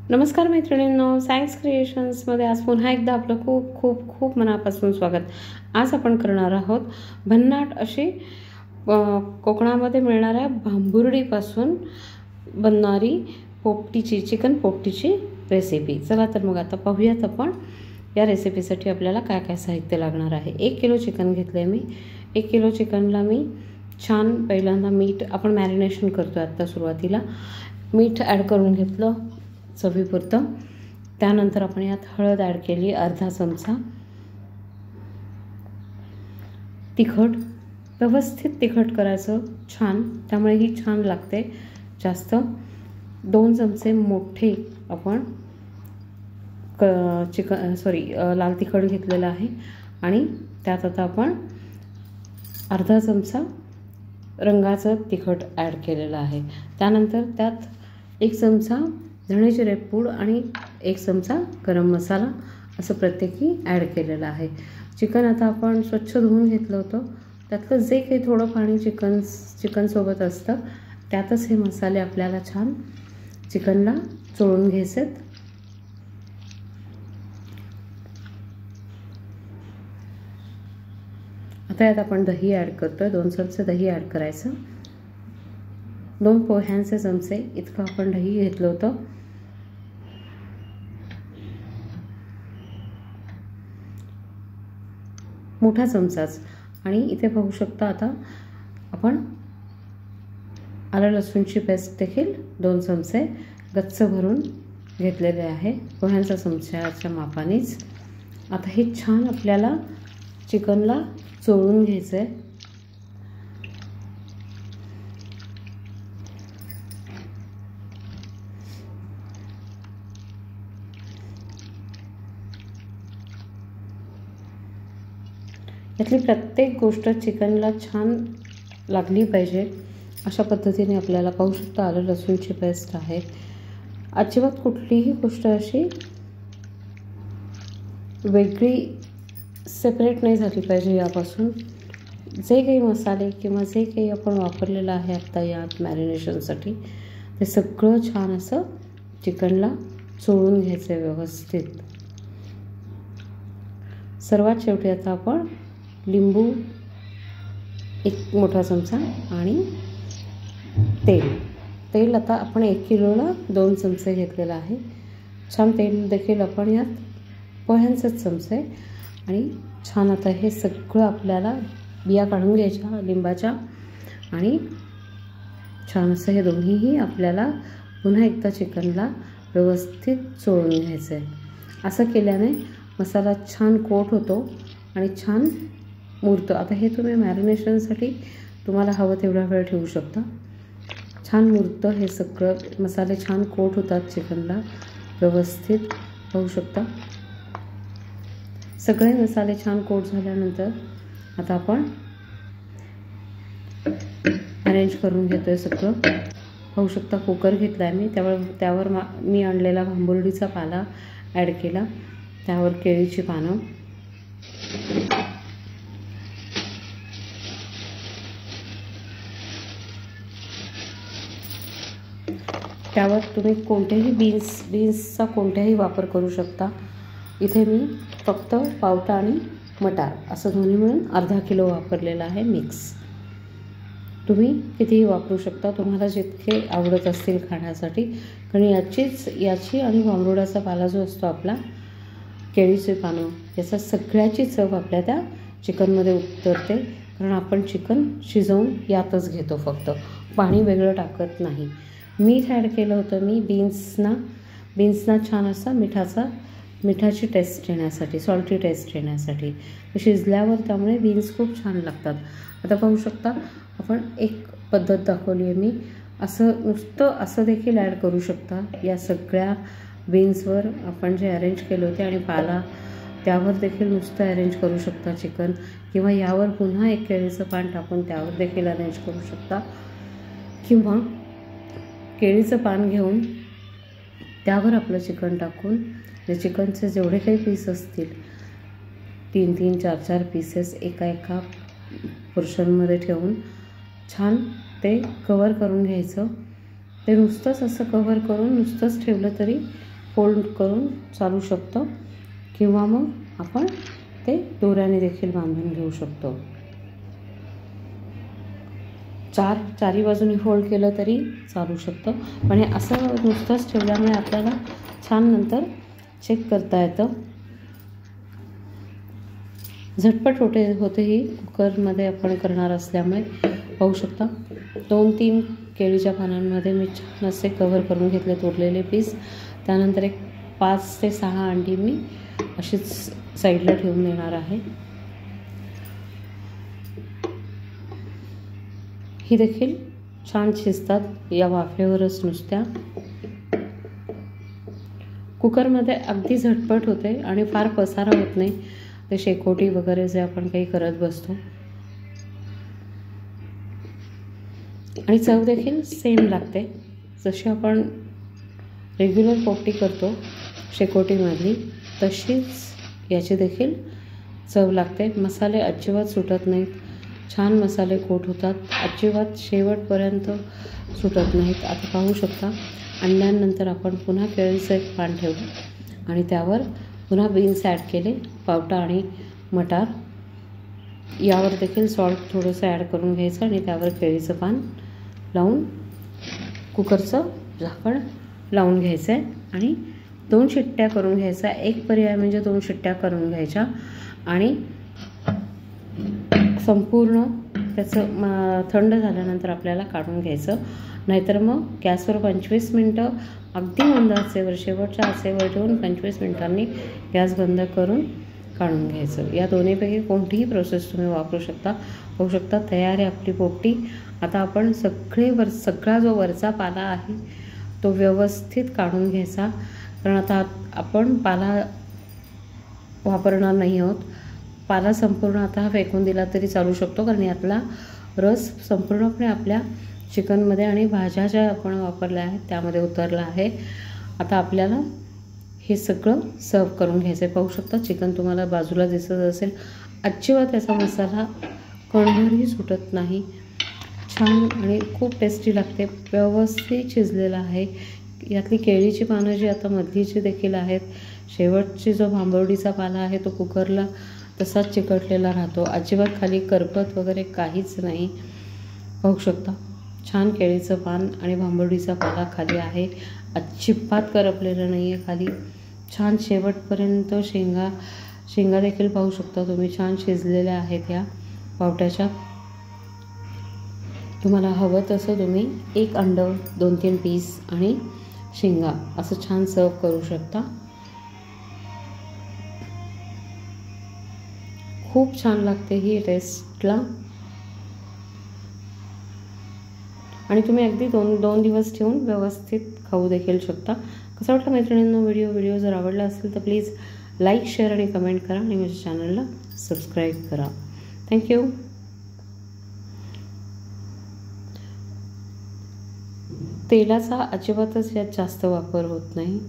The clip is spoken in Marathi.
नमस्कार मैत्रिणींनो, सायन्स क्रिएशन्समध्ये आज पुन्हा एकदा आपलं खूप खूप खूप मनापासून स्वागत। आज आपण करणार आहोत भन्नाट अशी कोकणामध्ये मिळणाऱ्या भांबुर्डीपासून बनणारी पोपटीची चिकन पोपटीची रेसिपी। चला तर मग आता पाहूयात आपण या रेसिपीसाठी आपल्याला काय काय साहित्य लागणार आहे। 1 किलो चिकन घेतले मी। 1 किलो चिकनला मी छान पहिल्यांदा मीठ, आपण मॅरिनेशन करतो आता सुरुवातीला मीठ ॲड करून घेतलं चवीपुरतं। त्यानंतर आपण यात हळद ॲड केली अर्धा चमचा, तिखट व्यवस्थित तिखट करायचं छान, त्यामुळे ही छान लागते जास्त। 2 चमचे मोठे आपण लाल तिखट घेतलेलं आहे आणि त्यात आता आपण अर्धा चमचा रंगाचं तिखट ॲड केलेलं आहे। त्यानंतर त्यात 1 चमचा धणे जिरे पूड आणि 1 चमचा गरम मसाला असं प्रत्येकी ॲड केलेलं आहे। चिकन आता आपण स्वच्छ धुवून घेतलं होतं, त्यातलं जे काही थोडं पाणी चिकनसोबत असतं त्यातच हे मसाले आपल्याला छान चिकनला चोळून घ्यायचेत। आता यात आपण दही ॲड करतोय, 2 चमचे दही ॲड करायचं। 2 पोह्यांचे चमचे इतकं आपण दही घेतलं होतं। मोठा चमचाच। आणि इथे बघू शकता आता आपण आलं लसूणची पेस्ट देखील 2 चमचे गच्च भरून घेतलेले आहे पोह्यांच्या चमच्याच्या मापानेच। आता हे छान आपल्याला चिकनला चोळून घ्यायचं आहे। यातली प्रत्येक गोष्ट चिकनला छान लागली पाहिजे अशा पद्धतीने आपल्याला पाहू शकता आलं लसूणची पेस्ट आहे। अजिबात कुठलीही गोष्ट अशी वेगळी सेपरेट नाही झाली पाहिजे यापासून। जे काही मसाले किंवा जे काही आपण वापरलेलं आहे आत्ता यात मॅरिनेशनसाठी ते सगळं छान असं चिकनला चोळून घ्यायचं आहे व्यवस्थित। सर्वात शेवटी आता आपण लिंबू 1 मोठा चमचा आणि तेल आता आपण 1 किलोला 2 चमचे घेतलेलं आहे। छान तेल देखील आपण यात पोह्यांचेच चमचे आणि छान आता हे सगळं आपल्याला बिया काढून घ्यायच्या लिंबाच्या आणि छान असं हे दोन्हीही आपल्याला पुन्हा एकदा चिकनला व्यवस्थित चोळून घ्यायचं आहे। असं केल्याने मसाला छान कोट होतो आणि छान मुरतं। आता हे तुम्ही मॅरिनेशनसाठी तुम्हाला हवं तेवढा वेळ ठेवू शकता। छान मुरतं हे सगळं, मसाले छान कोट होतात चिकनला व्यवस्थित, पाहू शकता। सगळे मसाले छान कोट झाल्यानंतर आता आपण अरेंज करून घेतोय सगळं। पाहू शकता कुकर घेतला आहे मी, त्यावर मी आणलेला भांबुर्डीचा पाला ॲड केला, त्यावर केळीची पानं, त्यावर तुम्ही कोणतेही बीन्सचा कोणत्याही वापर करू शकता। इथे मी फक्त पावटा आणि मटार असं दोन्ही मिळून अर्धा किलो वापरलेला आहे मिक्स। तुम्ही कितीही वापरू शकता, तुम्हाला जितके आवडत असतील खाण्यासाठी। कारण याची आणि भांबरुडाचा पाला जो असतो आपला, केळीचे पानं, याचा सगळ्याची चव आपल्या त्या चिकनमध्ये उतरते। कारण आपण चिकन शिजवून यातच घेतो, फक्त पाणी वेगळं टाकत नाही। मीठ ॲड केलं होतं मी बीन्सना छान असा मिठाची टेस्ट येण्यासाठी, सॉल्टी टेस्ट येण्यासाठी। शिजल्यावर त्यामुळे बीन्स खूप छान लागतात। आता पाहू शकता आपण एक पद्धत दाखवली आहे मी, नुसतं असं देखील ॲड करू शकता। या सगळ्या बीन्सवर आपण जे अरेंज केले होते आणि पाला त्यावर देखील नुसतं अरेंज करू शकता चिकन, किंवा यावर पुन्हा 1 केळीचं पान टाकून त्यावर देखील अरेंज करू शकता, किंवा केळीचं पान घेऊन त्यावर आपलं चिकन टाकून चिकनचे जेवढे काही पीस असतील 3-3, 4-4 पीसेस एका पोर्शनमध्ये ठेवून छान ते कवर करून घ्यायचं। ते नुसतंच असं कव्हर करून नुसतंच ठेवलं तरी फोल्ड करून चालू शकतो किंवा मग आपण ते दोऱ्याने देखील बांधून घेऊ शकतो. चारी बाजूनी फोल्ड केलं तरी चालू शकतं, पण हे असं नुसतंच ठेवल्यामुळे आपल्याला छान नंतर चेक करता येतं. झटपट होते ही कुकरमध्ये आपण करणार असल्यामुळे. पाहू शकता 2-3 केळीच्या पानांमध्ये मी छान असे कव्हर करून घेतले उरलेले पीस. त्यानंतर एक 5 ते 6 अंडी मी अशीच साईडला ठेवून देणार आहे. ही देखील छान शिजतात या वाफेवरच नुसत्या. कुकरमध्ये अगदी झटपट होते आणि फार पसारा होत नाही. ते शेकोटी वगैरे जे आपण काही करत बसतो. आणि चव देखील सेम लागते जशी आपण रेग्युलर पोपटी करतो शेकोटीमधली तशीच याची देखील चव लागते. मसाले अजिबात सुटत नाहीत, छान मसाले कोट होतात, अजिबात शेवटपर्यंत सुटत नाहीत. आता पाहू शकता अंड्यांनंतर आपण पुन्हा केळीचं एक पान ठेवलं आणि त्यावर पुन्हा बीन्स ॲड केले, पावटा आणि मटार. यावर देखील सॉल्ट थोडंसं ॲड करून घ्यायचं आणि त्यावर केळीचं पान लावून कुकरचं झाकण लावून घ्यायचं आहे आणि 2 शिट्ट्या करून घ्यायचा. एक पर्याय म्हणजे 2 शिट्ट्या करून घ्यायच्या आणि संपूर्ण त्याचं थंड झाल्यानंतर आपल्याला काढून घ्यायचं. नाहीतर मग गॅसवर 25 मिनटं अगदी मंद आचेवर शेवटच्या आचेवर ठेवून 25 मिनटांनी गॅस बंद करून काढून घ्यायचं. या दोन्हीपैकी कोणतीही प्रोसेस तुम्ही वापरू शकता. होऊ शकता. तयार आहे आपली पोपटी. आता आपण सगळा जो वरचा पाला आहे तो व्यवस्थित काढून घ्यायचा, कारण आता आपण पाला वापरणार नाही आहोत. पाला संपूर्ण आता फेकून दिला तरी चालू शकतो, कारण यातला रस संपूर्णपणे आपल्या चिकनमध्ये आणि भाज्या ज्या आपण वापरल्या आहेत त्यामध्ये उतरला आहे. आता आपल्याला हे सगळं सर्व करून घ्यायचं आहे. पाहू शकता चिकन तुम्हाला बाजूला दिसत असेल, अजिबात त्याचा मसाला कणभरही सुटत नाही. छान आणि खूप टेस्टी लागते, व्यवस्थित शिजलेलं आहे. यातली केळीची पानं जी आता मधलीची देखील आहेत, शेवटची जो भांबवडीचा पाला आहे तो कुकरला तसाच चिकटलेला राहतो, अजिबात खाली करपत वगैरे काहीच नाही. पाहू शकता छान केळीचं पान आणि भांबवडीचा पाला खाली आहे, अजिबात करपलेलं नाही आहे खाली. छान शेवटपर्यंत शेंगा देखील पाहू शकता तुम्ही छान शिजलेल्या आहेत या पावट्याच्या. तुम्हाला हवं तसं तुम्ही 1 अंडं 2-3 पीस आणि शेंगा असं छान सर्व करू शकता. खूप छान लागते ही टेस्टला आणि तुम्ही अगदी 2 दिवस ठेवून व्यवस्थित खाऊ देखील शकता. कसा वाटला मैत्रिणींनो व्हिडिओ जर आवडला असेल तर प्लीज लाईक, शेअर आणि कमेंट करा आणि माझ्या चॅनलला सबस्क्राईब करा. थँक्यू. तेलाचा अजिबातच यात जास्त वापर होत नाही.